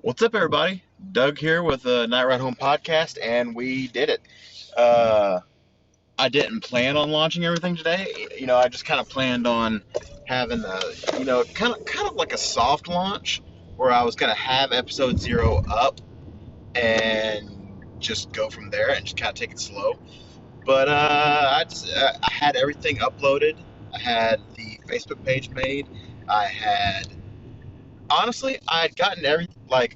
What's up, everybody? Doug here with the Night Ride Home podcast, and we did it. Uh, I didn't plan on launching everything today. I just kind of planned on having kind of like a soft launch where I was gonna have episode 0 up and just go from there and just kind of take it slow. But I had everything uploaded. I had the Facebook page made. I had Honestly, I had gotten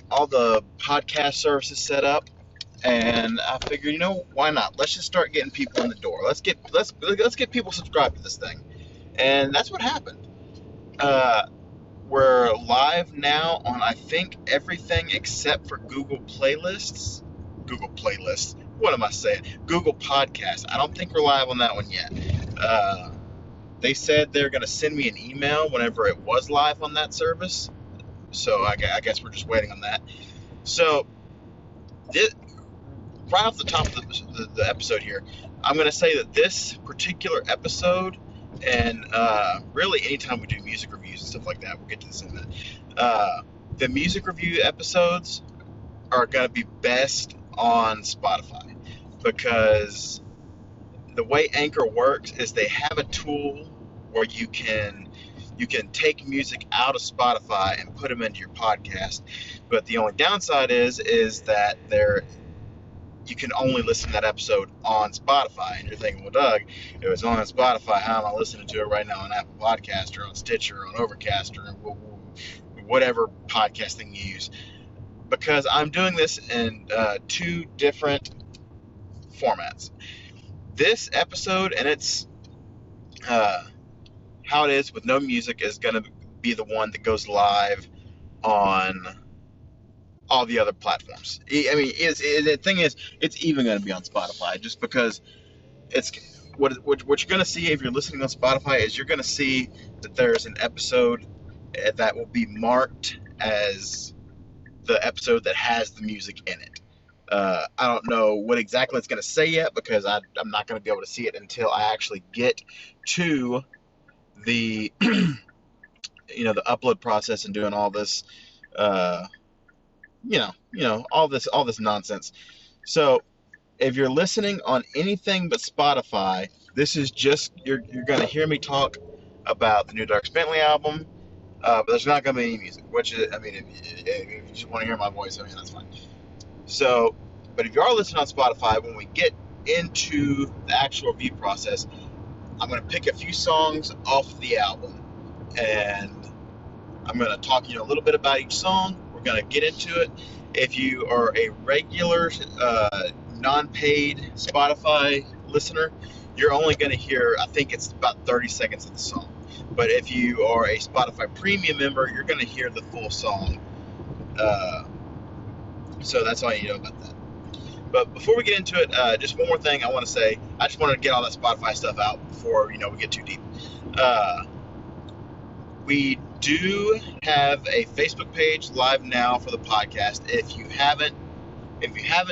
all the podcast services set up, and I figured, why not? Let's just start getting people in the door. Let's get people subscribed to this thing, and that's what happened. Uh, we're live now on, I think, everything except for Google Playlists. Google Playlists. What am I saying? Google Podcasts. I don't think we're live on that one yet. They said they're going to send me an email whenever it was live on that service. So I guess we're just waiting on that. So, right off the top of the episode here, I'm going to say that this particular episode, and really anytime we do music reviews and stuff like that, we'll get to this in a minute. The music review episodes are going to be best on Spotify, because the way Anchor works is they have a tool where you can take music out of Spotify and put them into your podcast. But the only downside is that you can only listen to that episode on Spotify. And you're thinking, well, Doug, if it's on Spotify, how am I listening to it right now on Apple Podcast or on Stitcher or on Overcast or whatever podcasting you use? Because I'm doing this in two different formats. This episode, and it's how it is with no music, is going to be the one that goes live on all the other platforms. I mean, the thing is, it's even going to be on Spotify, just because it's what you're going to see if you're listening on Spotify is you're going to see that there's an episode that will be marked as the episode that has the music in it. I don't know what exactly it's going to say yet, because I'm not going to be able to see it until I actually get to the the upload process and doing all this all this nonsense. So if you're listening on anything but Spotify, this is just you're going to hear me talk about the new Dierks Bentley album, but there's not going to be any music, which is, I mean, if you just want to hear my voice, I mean, that's fine. So, but if you are listening on Spotify, when we get into the actual review process, I'm going to pick a few songs off the album, and I'm going to talk a little bit about each song. We're going to get into it. If you are a regular, non-paid Spotify listener, you're only going to hear, I think it's about 30 seconds of the song. But if you are a Spotify premium member, you're going to hear the full song. So that's all you know about that. But before we get into it, just one more thing I want to say. I just wanted to get all that Spotify stuff out before we get too deep. We do have a Facebook page live now for the podcast. If you haven't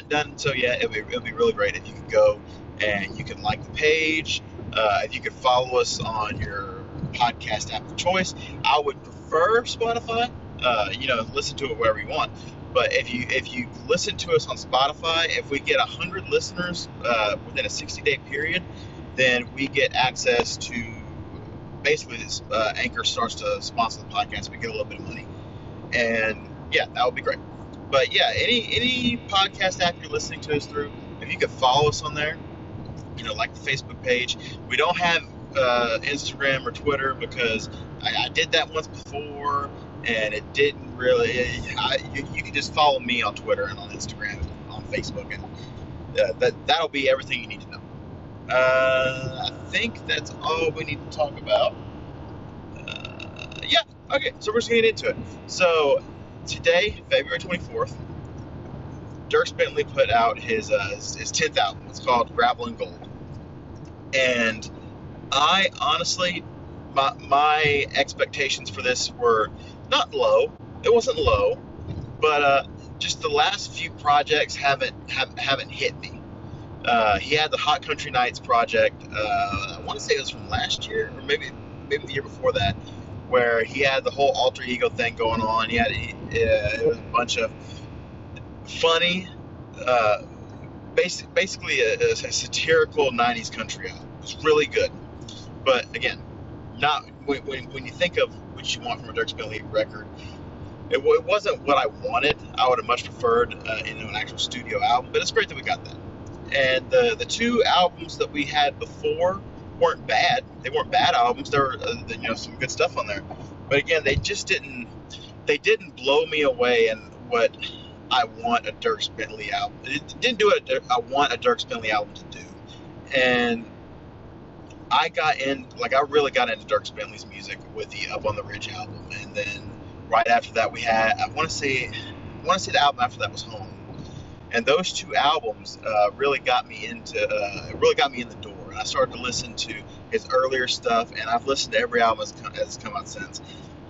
done so yet, it'll be really great if you could go and you can like the page. If you could follow us on your podcast app of choice. I would prefer Spotify. Listen to it wherever you want. But if you listen to us on Spotify, if we get 100 listeners within a 60-day period, then we get access to, basically, this Anchor starts to sponsor the podcast. We get a little bit of money, and yeah, that would be great. But yeah, any podcast app you're listening to us through, if you could follow us on there, like the Facebook page. We don't have Instagram or Twitter, because I did that once before, and it didn't really. You can just follow me on Twitter and on Instagram and on Facebook, and that'll be everything you need to know. I think that's all we need to talk about. Yeah, okay, so we're just going to get into it. So today, February 24th, Dierks Bentley put out his 10th album. It's called Gravel and Gold. And I honestly, my expectations for this were not low. It wasn't low, but just the last few projects haven't hit me. He had the Hot Country Nights project. I want to say it was from last year, or maybe the year before that, where he had the whole alter ego thing going on. It was a bunch of funny, uh, basically a satirical '90s country album. It was really good, but again, not when you think of what you want from a Dierks Bentley record. It wasn't what I wanted. I would have much preferred an actual studio album, but it's great that we got that. And the two albums that we had before weren't bad. They weren't bad albums. There were some good stuff on there. But again, they didn't blow me away in what I want a Dierks Bentley album. It didn't do what I want a Dierks Bentley album to do. And I really got into Dierks Bentley's music with the Up on the Ridge album, and then right after that we had I want to say the album after that was Home, and those two albums really got me in the door, and I started to listen to his earlier stuff, and I've listened to every album that's come out since.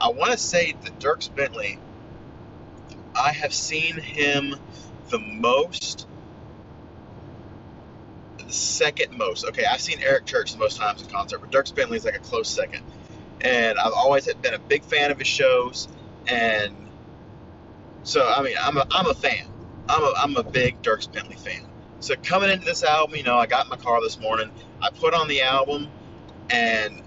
I want to say that Dierks Bentley, I have seen him the most. The second most. Okay, I've seen Eric Church the most times in concert, but Dierks Bentley is like a close second. And I've always been a big fan of his shows, and so I mean, I'm a fan. I'm a big Dierks Bentley fan. So coming into this album, I got in my car this morning, I put on the album, and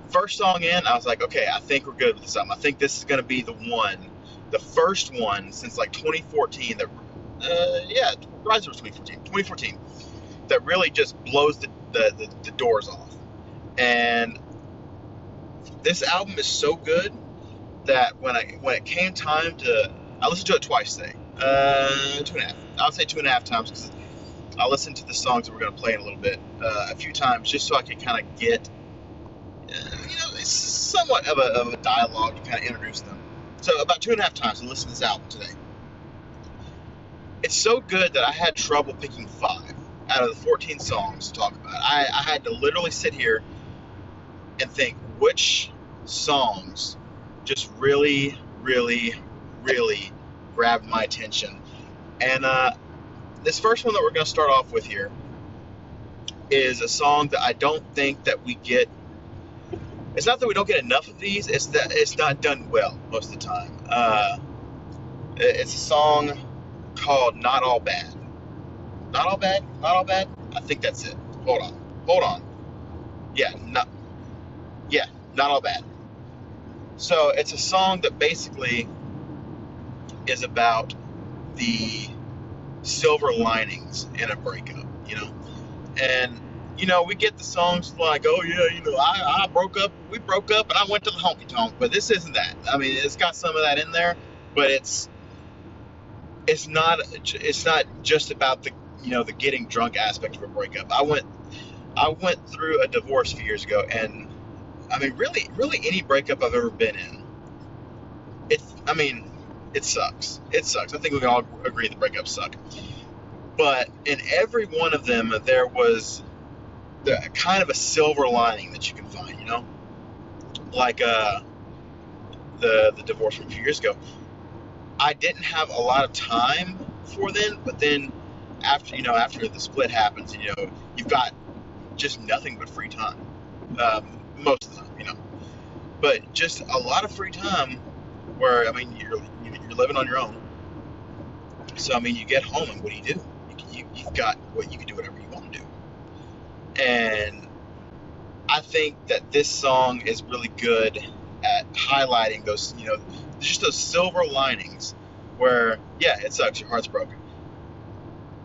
first song in, I was like, okay, I think we're good with this album. I think this is going to be the first one since like 2014 that, Rise was 2014, that really just blows the doors off. And this album is so good that when it came time to, I listened to it twice today, 2.5. I would say 2.5 times, because I listened to the songs that we're going to play in a little bit a few times, just so I can kind of get, it's somewhat of a dialogue to kind of introduce them. So about 2.5 times I listened to this album today. It's so good that I had trouble picking 5 out of the 14 songs to talk about. I had to literally sit here and think which songs just really, really, really grabbed my attention. And this first one that we're going to start off with here is a song that I don't think that we get. It's not that we don't get enough of these, it's that it's not done well most of the time. It's a song called Not All Bad. Not All Bad? Not All Bad? I think that's it. Hold on. Yeah, Not All Bad. So it's a song that basically is about the silver linings in a breakup, And, we get the songs like, oh yeah, we broke up and I went to the honky tonk, but this isn't that. I mean, it's got some of that in there, but it's not just about the getting drunk aspect of a breakup. I went through a divorce a few years ago, and I mean, really any breakup I've ever been in, it sucks. It sucks. I think we can all agree that breakups suck. But in every one of them, there was kind of a silver lining that you can find, like the divorce from a few years ago. I didn't have a lot of time for them, but then after the split happens, you've got just nothing but free time, most of the time, but just a lot of free time where, I mean, you're living on your own. So, I mean, you get home and what do? You've got you can do whatever you want to do. And I think that this song is really good at highlighting those, just those silver linings where, yeah, it sucks, your heart's broken.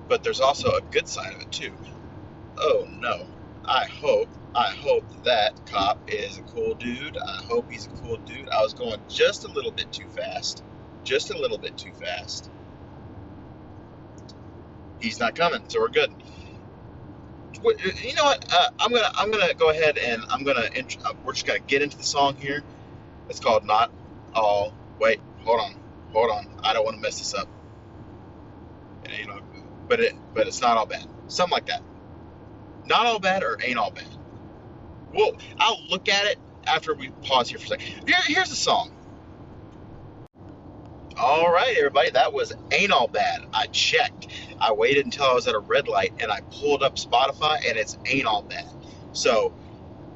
But there's also a good side of it too. Oh no, I hope that cop is a cool dude. I hope he's a cool dude. I was going just a little bit too fast. He's not coming, so we're good. You know what? I'm gonna go ahead and we're just gonna get into the song here. It's called Not All. Wait, hold on. I don't want to mess this up. But it's not all bad. Something like that. Not all bad or ain't all bad. Well, I'll look at it after we pause here for a second. Here's the song. All right, everybody, that was Ain't All Bad. I checked. I waited until I was at a red light, and I pulled up Spotify, and it's Ain't All Bad. So,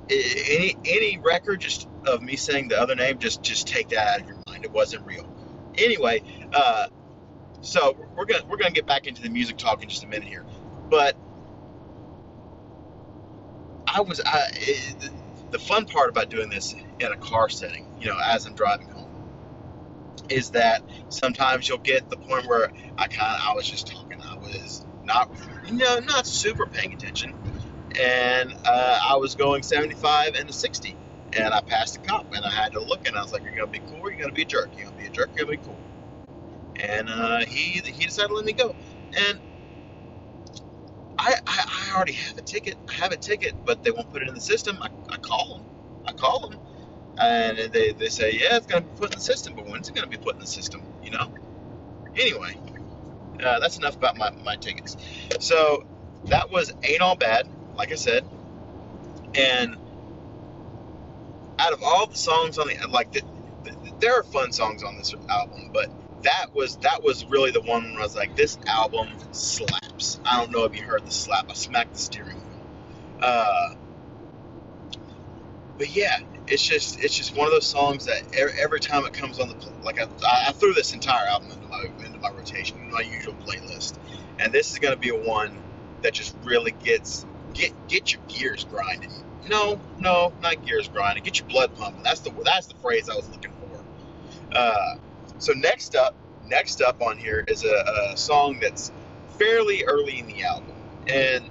any record, just of me saying the other name, just take that out of your mind. It wasn't real. Anyway, so we're gonna get back into the music talk in just a minute here, but the fun part about doing this in a car setting, as I'm driving home, is that sometimes you'll get the point where I was just talking, I was not super paying attention, and I was going 75 and a 60, and I passed a cop, and I had to look, and I was like, "You're gonna be cool, or you're gonna be a jerk. You're gonna be a jerk, you're gonna be cool." And he decided to let me go, and I already have a ticket. I have a ticket, but they won't put it in the system. I call them, and they say, yeah, it's gonna be put in the system, but when's it gonna be put in the system? Anyway, that's enough about my tickets. So that was Ain't All Bad, like I said, and out of all the songs on there are fun songs on this album, but that was really the one where I was like, this album slaps. I don't know if you heard the slap. I smacked the steering wheel. But yeah, it's just one of those songs that every time it comes on I threw this entire album into my rotation, in my usual playlist, and this is gonna be one that just really get your gears grinding. No, not gears grinding. Get your blood pumping. That's the phrase I was looking for. So next up on here is a song that's fairly early in the album, and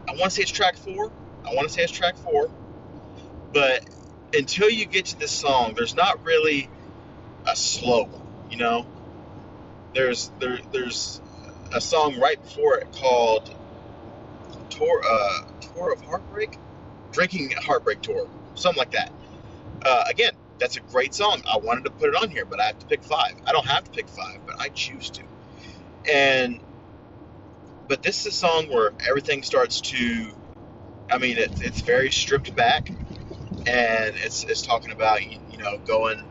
I want to say it's track 4. But until you get to this song, there's not really a slow one. There's a song right before it called Tour of Heartbreak, Drinking Heartbreak Tour, something like that. Again, that's a great song. I wanted to put it on here, but I have to pick 5. I don't have to pick 5, but I choose to. But this is a song where everything starts to, it's very stripped back, and it's talking about, going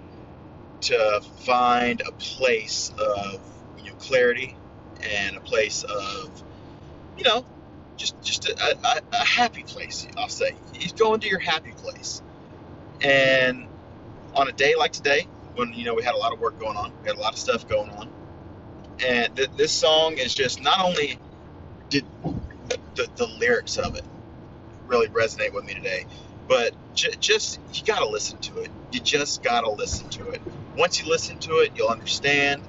to find a place of, clarity, and a place of, just a happy place, I'll say. He's going to your happy place. And on a day like today, when, we had a lot of work going on, we had a lot of stuff going on, and this song is just, not only did the lyrics of it really resonate with me today, but just you gotta listen to it. You just gotta listen to it. Once you listen to it, you'll understand,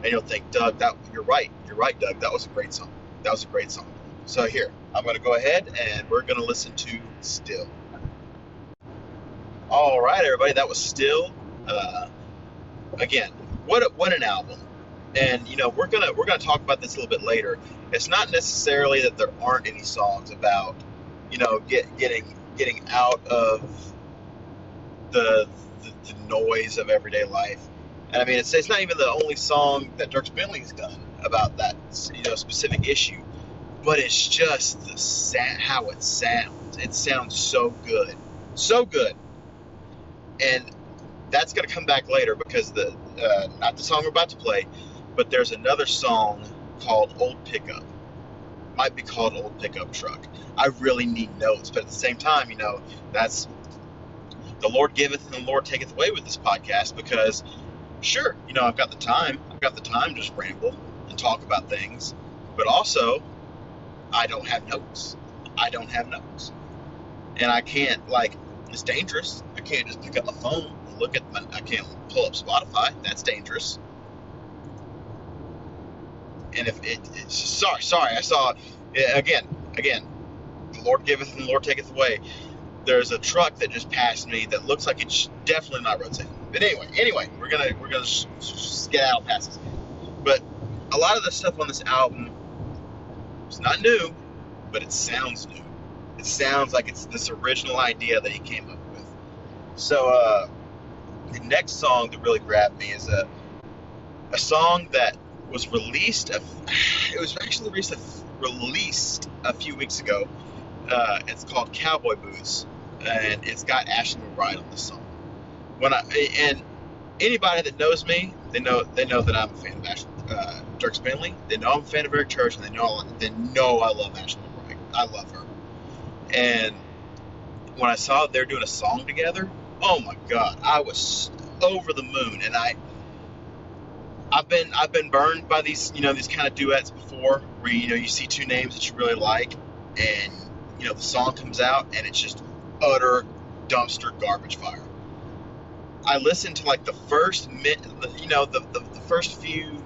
and you'll think, Doug, you're right, Doug, that was a great song. So here, I'm gonna go ahead and we're gonna listen to Still. All right, everybody, that was Still. Again, what an album. And we're gonna talk about this a little bit later. It's not necessarily that there aren't any songs about getting out of the noise of everyday life. And it's not even the only song that Dierks Bentley's done about that specific issue, but it's just how it sounds. It sounds so good, and that's gonna come back later, because not the song we're about to play, but there's another song called Old Pickup. Might be called Old Pickup Truck. I really need notes, but at the same time, that's the Lord giveth and the Lord taketh away with this podcast, because sure, I've got the time to just ramble and talk about things, but also I don't have notes. And I can't, it's dangerous. I can't just pick up my phone and I can't pull up Spotify. That's dangerous. And sorry, I saw, again, the Lord giveth and the Lord taketh away. There's a truck that just passed me that looks like it's definitely not rotating. But anyway, we're gonna skedaddle past this. But a lot of the stuff on this album is not new, but it sounds new. It sounds like it's this original idea that he came up with. So the next song that really grabbed me is a song that was released. It was actually released a few weeks ago. It's called Cowboy Boots, and it's got Ashley McBryde on the song. And anybody that knows me, they know that I'm a fan of Dierks Bentley. They know I'm a fan of Eric Church, and they know I love Ashley McBryde. I love her. And when I saw they're doing a song together, Oh my God, I was over the moon, and I've been burned by these these kind of duets before, where you see two names that you really like, and the song comes out and it's just utter dumpster garbage fire. I listened to like the first the first few,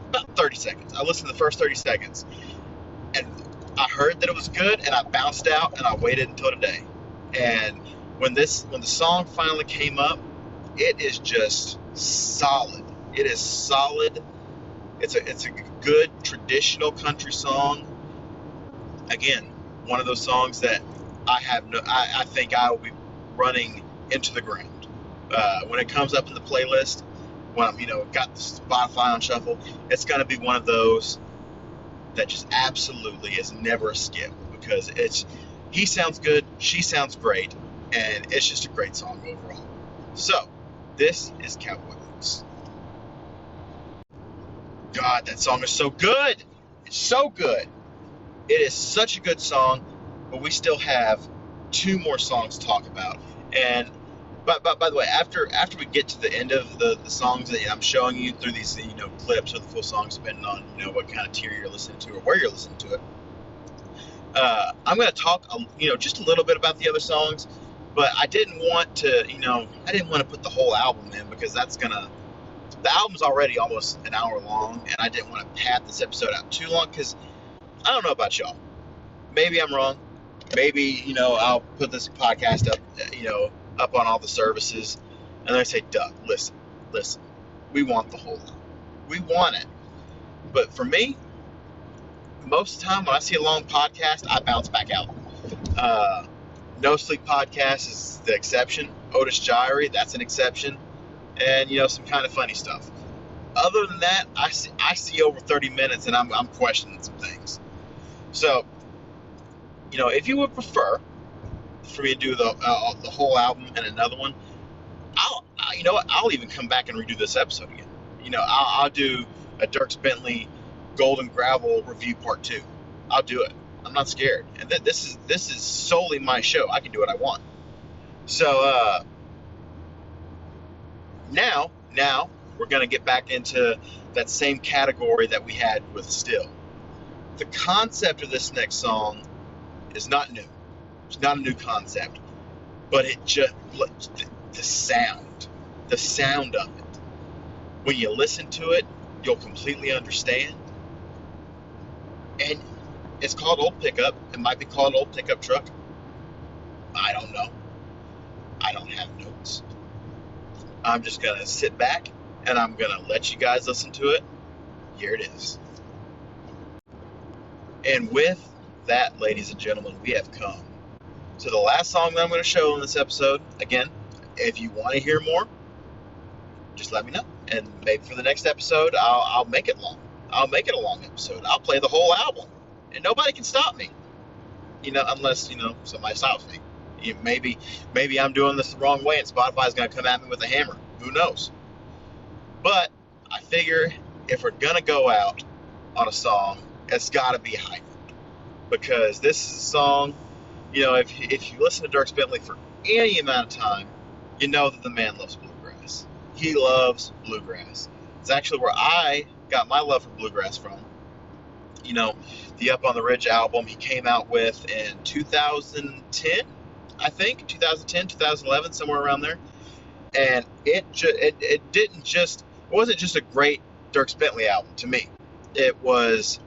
about 30 seconds. I listened to the first 30 seconds, and I heard that it was good, and I bounced out and I waited until today. And when the song finally came up, it is just solid. It is solid. It's a good traditional country song. Again, one of those songs that I think I will be running into the ground when it comes up in the playlist. When I'm got the Spotify on shuffle, it's gonna be one of those that just absolutely is never a skip, because he sounds good, she sounds great, and it's just a great song overall. So this is Cowboy Boots. God, that song is so good. It's so good. It is such a good song, but we still have two more songs to talk about. And but by the way, after we get to the end of the songs that I'm showing you through these clips of the full songs, depending on what kind of tier you're listening to or where you're listening to it, I'm going to talk just a little bit about the other songs. But I didn't want to put the whole album in, because the album's already almost an hour long, and I didn't want to pad this episode out too long, because I don't know about y'all. Maybe I'm wrong. Maybe, I'll put this podcast up, up on all the services, and they say, Doug, listen, we want the whole album. We want it. But for me, most of the time when I see a long podcast, I bounce back out. No Sleep Podcast is the exception. Otis Gyrie, that's an exception. And, some kind of funny stuff. Other than that, I see over 30 minutes, and I'm questioning some things. So, if you would prefer for me to do the whole album and another one, I'll even come back and redo this episode again. I'll do a Dierks Bentley Golden Gravel review part 2. I'll do it. I'm not scared. And this is solely my show. I can do what I want. So now we're going to get back into that same category that we had with Still. The concept of this next song is not new. It's not a new concept, but it just the sound of it. When you listen to it, you'll completely understand. And it's called Old Pickup. It might be called Old Pickup Truck. I don't know. I don't have notes. I'm just gonna sit back and I'm gonna let you guys listen to it. Here it is. And with that, ladies and gentlemen, we have come to the last song that I'm going to show in this episode. Again, if you want to hear more, just let me know. And maybe for the next episode, I'll make it long. I'll make it a long episode. I'll play the whole album. And nobody can stop me. Unless, somebody stops me. Maybe I'm doing this the wrong way and Spotify's going to come at me with a hammer. Who knows? But I figure if we're going to go out on a song, it's got to be high. Because this is a song, if you listen to Dierks Bentley for any amount of time, you know that the man loves bluegrass. He loves bluegrass. It's actually where I got my love for bluegrass from. The Up on the Ridge album he came out with in 2010, I think, 2010, 2011, somewhere around there. And it wasn't just a great Dierks Bentley album to me. It was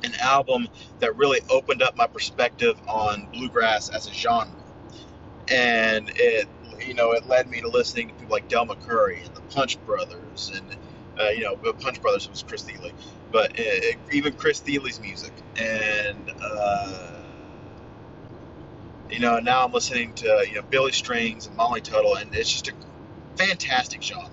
an album that really opened up my perspective on bluegrass as a genre. And it led me to listening to people like Del McCoury and the Punch Brothers, and the Punch Brothers was Chris Thile, but even Chris Thiele's music. And now I'm listening to Billy Strings and Molly Tuttle, and it's just a fantastic genre.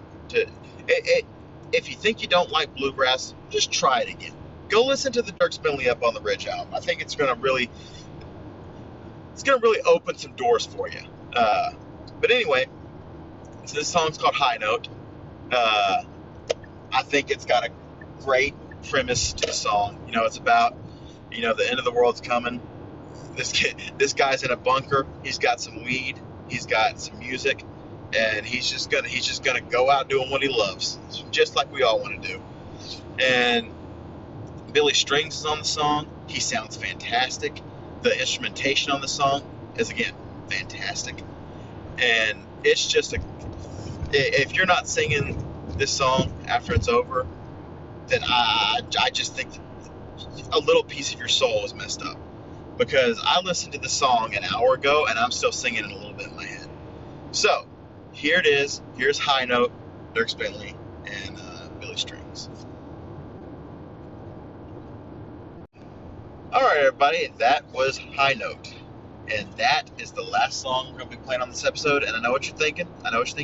If you think you don't like bluegrass, just try it again. Go listen to the Dierks Bentley Up on the Ridge album. I think it's gonna really open some doors for you. But anyway, so this song's called High Note. I think it's got a great premise to the song. It's about the end of the world's coming. This guy's in a bunker. He's got some weed, He's got some music, and he's just gonna go out doing what he loves, just like we all want to do. And Billy Strings is on the song. He sounds fantastic. The instrumentation on the song is, again, fantastic. And it's just if you're not singing this song after it's over, then I just think a little piece of your soul is messed up. Because I listened to the song an hour ago, and I'm still singing it a little bit in my head. So, here it is. Here's High Note, Dierks Bentley, and Billy Strings. Alright, everybody, that was High Note. And that is the last song we're going to be playing on this episode. And I know what you're thinking.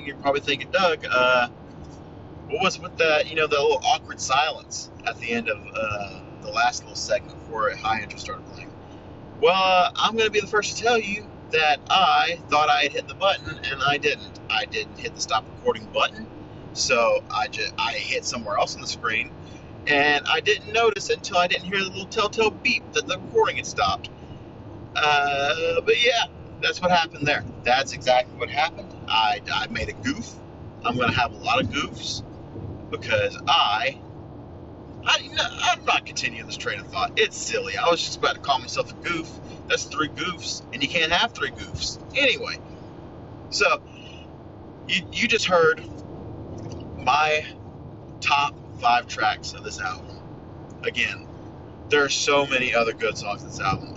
You're probably thinking, Doug, what was with the little awkward silence at the end of the last little segment before High Intro started playing? Well, I'm going to be the first to tell you that I thought I had hit the button, and I didn't. I didn't hit the stop recording button, so I hit somewhere else on the screen, and I didn't notice it until I didn't hear the little telltale beep that the recording had stopped. But yeah, that's what happened there. That's exactly what happened. I made a goof. I'm going to have a lot of goofs because I'm not continuing this train of thought. It's silly. I was just about to call myself a goof. That's 3 goofs, and you can't have 3 goofs. Anyway, so you just heard my top 5 tracks of this album. Again, there are so many other good songs in this album.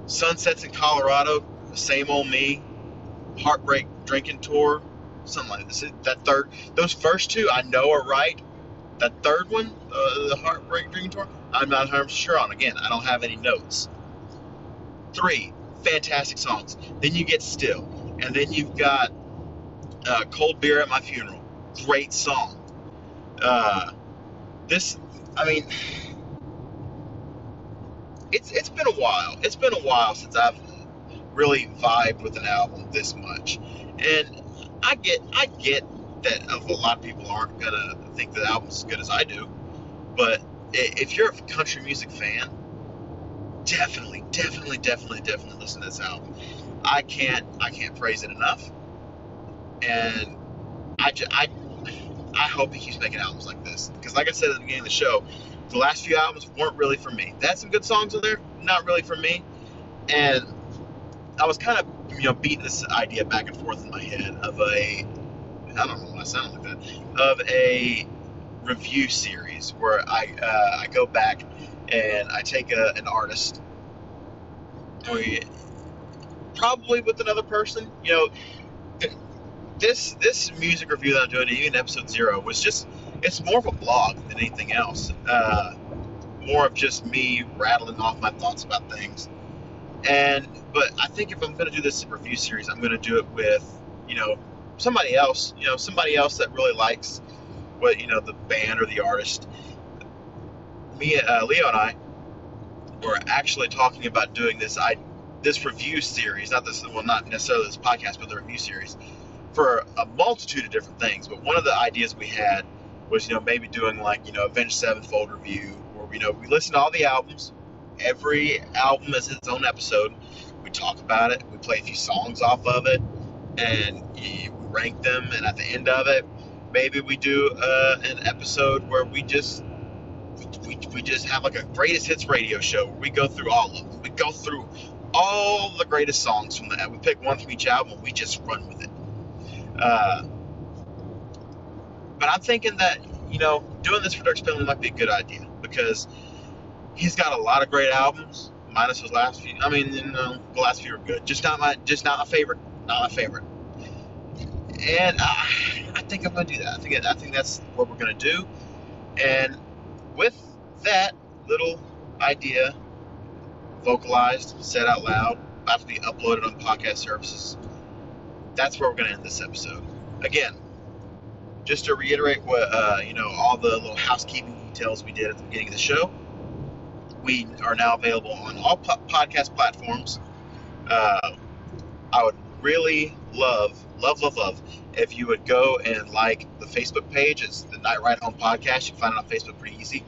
Sunsets in Colorado, Same Old Me, Heartbreak Drinking Tour, something like this. Those first 2 I know are right. That third one, the Heartbreak Drinking Tour, I'm not 100% sure on. Again, I don't have any notes. 3 fantastic songs. Then you get Still, and then you've got Cold Beer at My Funeral. Great song. It's been a while. It's been a while since I've really vibed with an album this much, and I get that a lot of people aren't gonna think the album's as good as I do, but if you're a country music fan, definitely listen to this album. I can't praise it enough, and I hope he keeps making albums like this, because like I said at the beginning of the show, the last few albums weren't really for me. They had some good songs on there, not really for me, and I was kind of beating this idea back and forth in my head of I don't know why I sound like that, of a review series where I go back and I take an artist, probably with another person. This music review that I'm doing, even episode 0, it's more of a blog than anything else. More of just me rattling off my thoughts about things. But I think if I'm going to do this review series, I'm going to do it with, somebody else that really likes what, the band or the artist. Leo and I were actually talking about doing this review series, not necessarily this podcast, but the review series, for a multitude of different things. But one of the ideas we had was, maybe doing like, Avenged Sevenfold review, where we listen to all the albums. Every album is its own episode. We talk about it. We play a few songs off of it, and we rank them. And at the end of it, maybe we do an episode where we just have like a greatest hits radio show where we go through all of them. We go through all the greatest songs from that. We pick one from each album and we just run with it. But I'm thinking that doing this for Dierks Bentley might be a good idea, because he's got a lot of great albums, minus his last few. The last few are good. Just not my favorite. Not my favorite. And I think I'm gonna do that. I think that's what we're gonna do. And with that little idea vocalized, said out loud, about to be uploaded on podcast services, that's where we're gonna end this episode. Again, just to reiterate what all the little housekeeping details we did at the beginning of the show. We are now available on all podcast platforms. I would really love if you would go and like the Facebook page. It's the Night Ride Home Podcast. You can find it on Facebook pretty easy.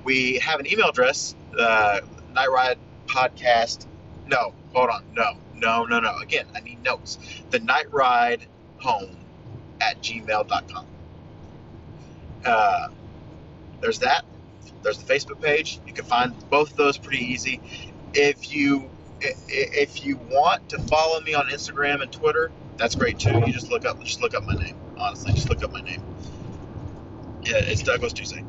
We have an email address, Night Ride Podcast. No, hold on. No. No. Again, I need notes. The Night Ride Home at gmail.com. There's that. There's the Facebook page. You can find both of those pretty easy. If you want to follow me on Instagram and Twitter, that's great too. You just look up my name. Honestly, just look up my name. Yeah, it's Douglas Tuesday.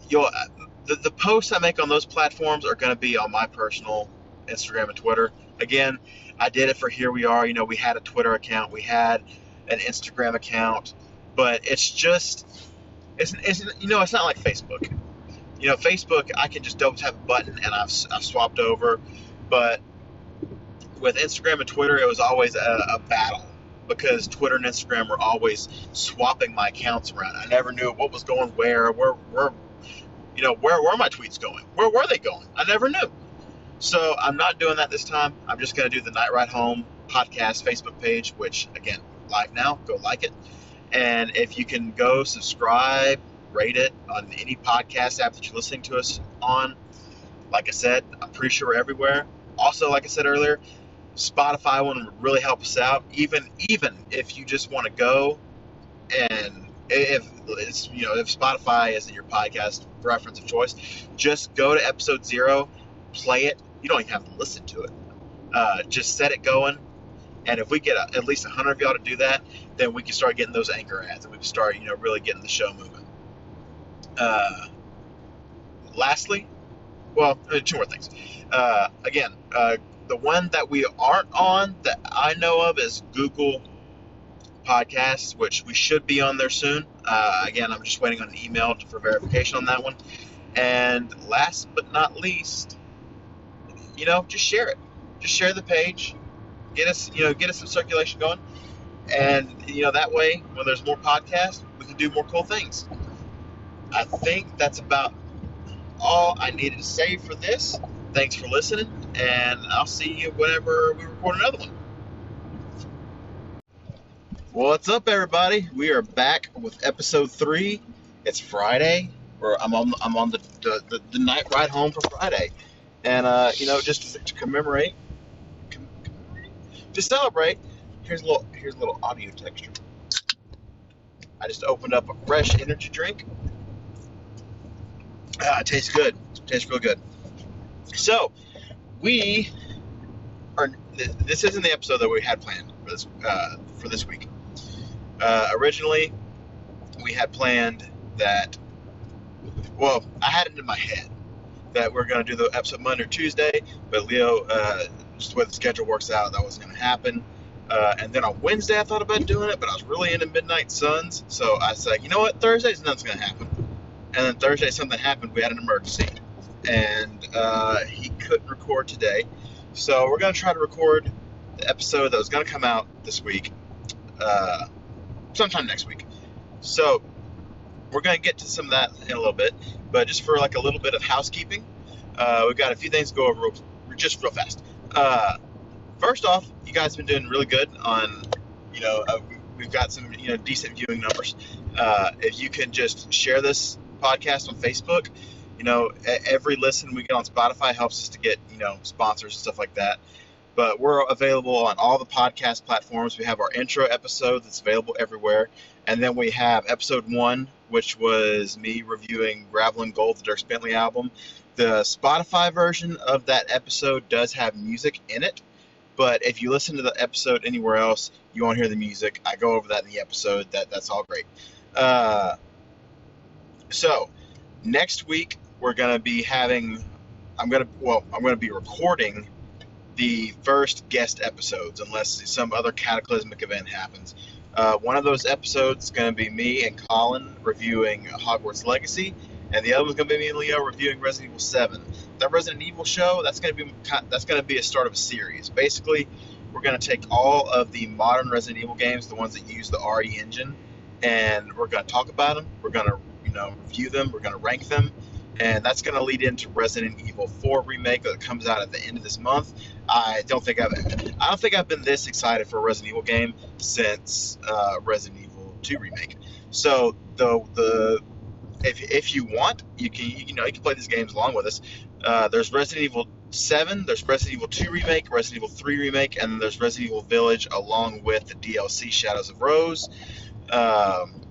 The posts I make on those platforms are going to be on my personal Instagram and Twitter. Again, I did it for Here We Are. We had a Twitter account, we had an Instagram account, but it's not like Facebook. Facebook, I can just double tap a button and I've swapped over, but with Instagram and Twitter, it was always a battle because Twitter and Instagram were always swapping my accounts around. I never knew what was going where were my tweets going? Where were they going? I never knew. So I'm not doing that this time. I'm just going to do the Night Ride Home podcast Facebook page, which, again, live now. Go like it. And if you can go subscribe, rate it on any podcast app that you're listening to us on. Like I said, I'm pretty sure we're everywhere. Also, like I said earlier, Spotify one would really help us out. Even if you just want to go and if Spotify isn't your podcast preference of choice, just go to episode 0, play it. You don't even have to listen to it. Just set it going. And if we get at least 100 of y'all to do that, then we can start getting those anchor ads, and we can start, really getting the show moving. Lastly, well, 2 more things. Again, the one that we aren't on that I know of is Google Podcasts, which we should be on there soon. Again, I'm just waiting on an email for verification on that one. And last but not least, just share it. Just share the page. Get us some circulation going. And, that way, when there's more podcasts, we can do more cool things. I think that's about all I needed to say for this. Thanks for listening, and I'll see you whenever we record another one. What's up, everybody? We are back with episode 3. It's Friday. I'm on the night ride home for Friday, and just to commemorate, to celebrate. Here's a little audio texture. I just opened up a fresh energy drink. It tastes good. It tastes real good. So, this isn't the episode that we had planned for this week. Originally, we had planned that. Well, I had it in my head that we're going to do the episode Monday or Tuesday, but Leo, just the way the schedule works out, that wasn't going to happen. And then on Wednesday, I thought about doing it, but I was really into Midnight Suns, so I said, you know what, Thursdays, nothing's going to happen. And then Thursday, something happened. We had an emergency, and he couldn't record today. So we're going to try to record the episode that was going to come out this week, sometime next week. So we're going to get to some of that in a little bit, but just for like a little bit of housekeeping, we've got a few things to go over just real fast. First off, you guys have been doing really good on, we've got some, decent viewing numbers. If you can just share this podcast on Facebook, every listen we get on Spotify helps us to get, sponsors and stuff like that. But we're available on all the podcast platforms. We have our intro episode that's available everywhere. And then we have episode 1, which was me reviewing Gravel and Gold, the Dierks Bentley album. The Spotify version of that episode does have music in it. But if you listen to the episode anywhere else, you won't hear the music. I go over that in the episode. That's all great. So next week we're gonna be I'm gonna be recording the first guest episodes unless some other cataclysmic event happens. One of those episodes is gonna be me and Colin reviewing Hogwarts Legacy, and the other one's gonna be me and Leo reviewing Resident Evil 7. That Resident Evil show, that's gonna be a start of a series. Basically, we're gonna take all of the modern Resident Evil games, the ones that use the RE engine, and we're gonna talk about them. We're gonna review them. We're gonna rank them, and that's gonna lead into Resident Evil 4 remake that comes out at the end of this month. I don't think I've been this excited for a Resident Evil game since Resident Evil 2 remake. So if you want, you can play these games along with us. There's Resident Evil 7, there's Resident Evil 2 remake, Resident Evil 3 remake, and there's Resident Evil Village along with the DLC Shadows of Rose. Um,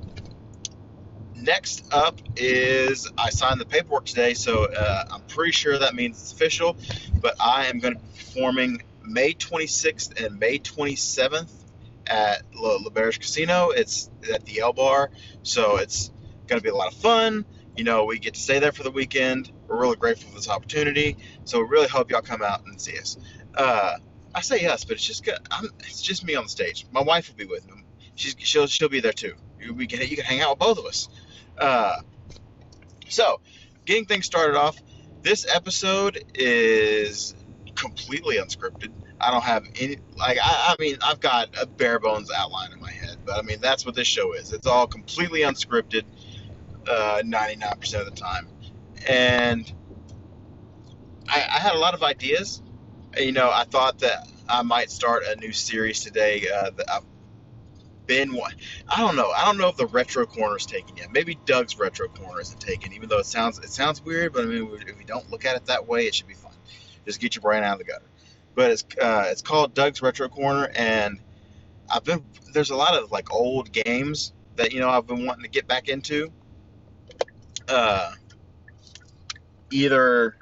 Next up is I signed the paperwork today, so I'm pretty sure that means it's official. But I am going to be performing May 26th and May 27th at Le Berge Casino. It's at the L Bar, so it's going to be a lot of fun. We get to stay there for the weekend. We're really grateful for this opportunity, so we really hope y'all come out and see us. I say yes, but it's just me on the stage. My wife will be with me. She'll be there too. You can hang out with both of us. So, getting things started off, this episode is completely unscripted. I don't have any, I've got a bare bones outline in my head, but that's what this show is. It's all completely unscripted, 99% of the time. And I had a lot of ideas. I thought that I might start a new series today that I've been one. I don't know. I don't know if the retro corner is taken yet. Maybe Doug's retro corner isn't taken, even though it sounds weird. But if we don't look at it that way, it should be fun. Just get your brain out of the gutter. But it's called Doug's Retro Corner, and there's a lot of old games that I've been wanting to get back into. Either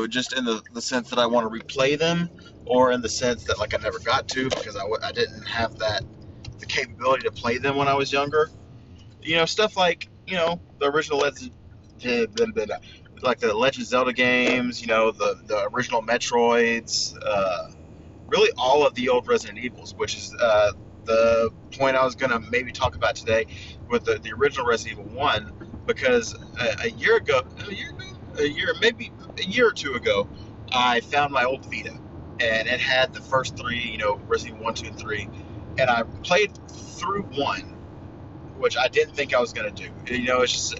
just in the sense that I want to replay them, or in the sense that I never got to because I didn't have the capability to play them when I was younger. Stuff the original the Legend of Zelda games, the original Metroids, really all of the old Resident Evils, which is the point I was going to maybe talk about today with the original Resident Evil 1, because maybe a year or two ago, I found my old Vita, and it had the first three, Resident Evil 1, 2, and 3, and I played through 1, which I didn't think I was going to do. It's just,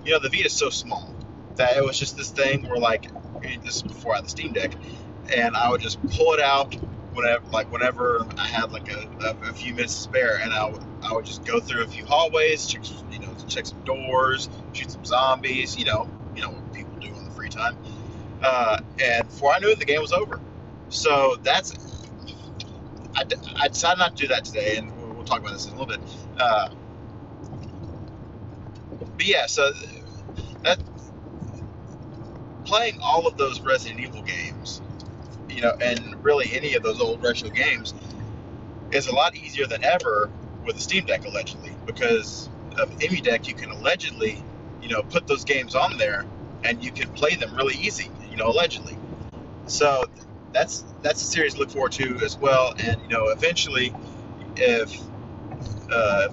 the Vita's so small that it was just this thing where, this is before I had the Steam Deck, and I would just pull it out whenever I had a few minutes to spare, and I would just go through a few hallways, check some doors, shoot some zombies, what people do in the free time, and before I knew it, the game was over. So I decided not to do that today, and we'll talk about this in a little bit. But yeah, so that playing all of those Resident Evil games, and really any of those old retro games, is a lot easier than ever with the Steam Deck, allegedly, because of Emu Deck. You can allegedly, put those games on there, and you can play them really easy, allegedly. So that's a series to look forward to as well. And eventually, if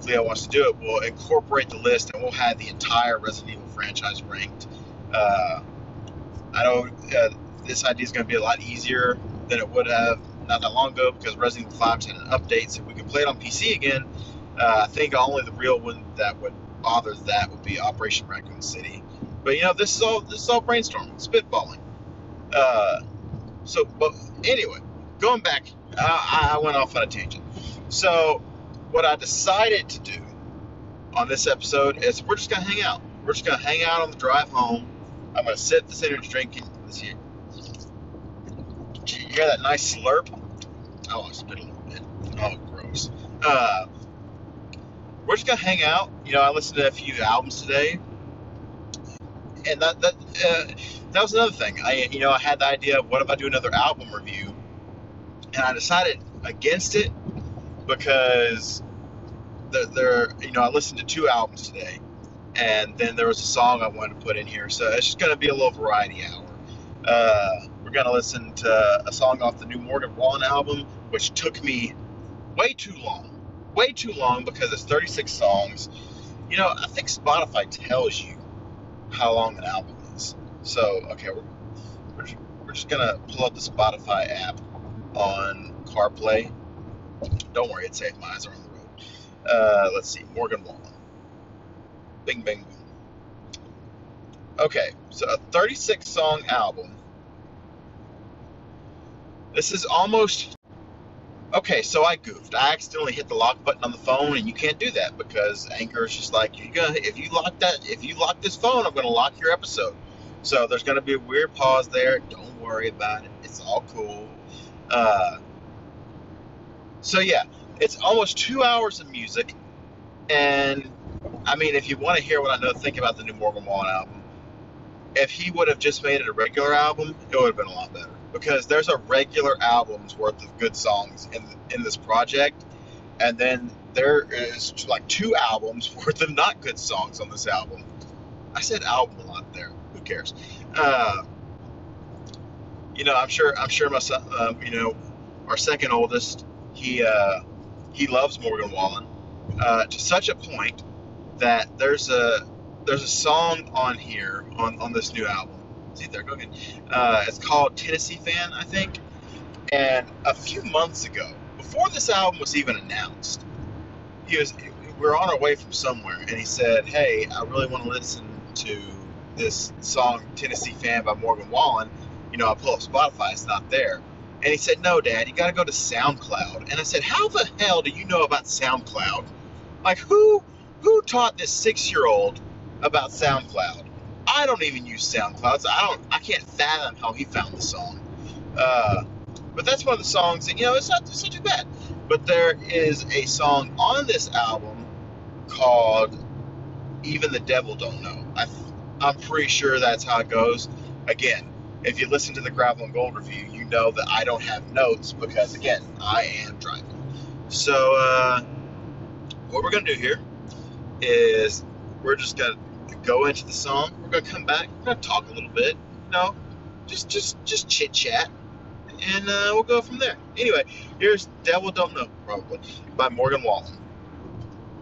Leo wants to do it, we'll incorporate the list, and we'll have the entire Resident Evil franchise ranked. I know this idea is going to be a lot easier than it would have not that long ago, because Resident Evil 5's had an update, so we can play it on PC again. I think only the real one that would bother that would be Operation Raccoon City. But this is all brainstorming, spitballing. But anyway, going back, I went off on a tangent. So what I decided to do on this episode is we're just gonna hang out. We're just gonna hang out on the drive home. I'm gonna sit at the center drinking. Let's see. You hear that nice slurp? Oh, I spit a little bit. Oh, gross. We're just gonna hang out. I listened to a few albums today, and that was another thing. I had the idea of what if I do another album review, and I decided against it because I listened to 2 albums today, and then there was a song I wanted to put in here, so it's just gonna be a little variety hour. We're gonna listen to a song off the new Morgan Wallen album, which took me way too long because it's 36 songs. I think Spotify tells you how long an album is. So, okay, we're just gonna pull up the Spotify app on CarPlay. Don't worry, it's safe. My eyes are on the road. Let's see, Morgan Wallen. Bing, bing, boom. Okay, so a 36 song album. This is almost. Oh, Okay, so I goofed. I accidentally hit the lock button on the phone, and you can't do that because Anchor is just like, if you lock this phone, I'm gonna lock your episode. So there's gonna be a weird pause there. Don't worry about it. It's all cool. Uh, so yeah, it's almost 2 hours of music, and I mean, if you want to hear what I think about the new Morgan Wallen album, if he would have just made it a regular album, it would have been a lot better. Because there's a regular album's worth of good songs in this project, and then there is like 2 albums worth of not good songs on this album. I said album a lot there. Who cares? I'm sure my son, our second oldest, he loves Morgan Wallen to such a point that there's a song on here on this new album. See there, go again. It's called Tennessee Fan, I think. And a few months ago, before this album was even announced, we were on our way from somewhere, and he said, "Hey, I really want to listen to this song Tennessee Fan by Morgan Wallen." I pull up Spotify, it's not there. And he said, "No, Dad, you got to go to SoundCloud." And I said, "How the hell do you know about SoundCloud? Like, who taught this 6-year-old about SoundCloud? I don't even use SoundCloud, so I can't fathom how he found the song." But that's one of the songs that, it's not too bad. But there is a song on this album called Even the Devil Don't Know. I'm pretty sure that's how it goes. Again, if you listen to the Gravel and Gold review, you know that I don't have notes because, again, I am driving. So what we're going to do here is we're just going to go into the song. We're going to come back. We're going to talk a little bit. Just chit-chat. And we'll go from there. Anyway, here's Devil Don't Know, probably, by Morgan Wallen.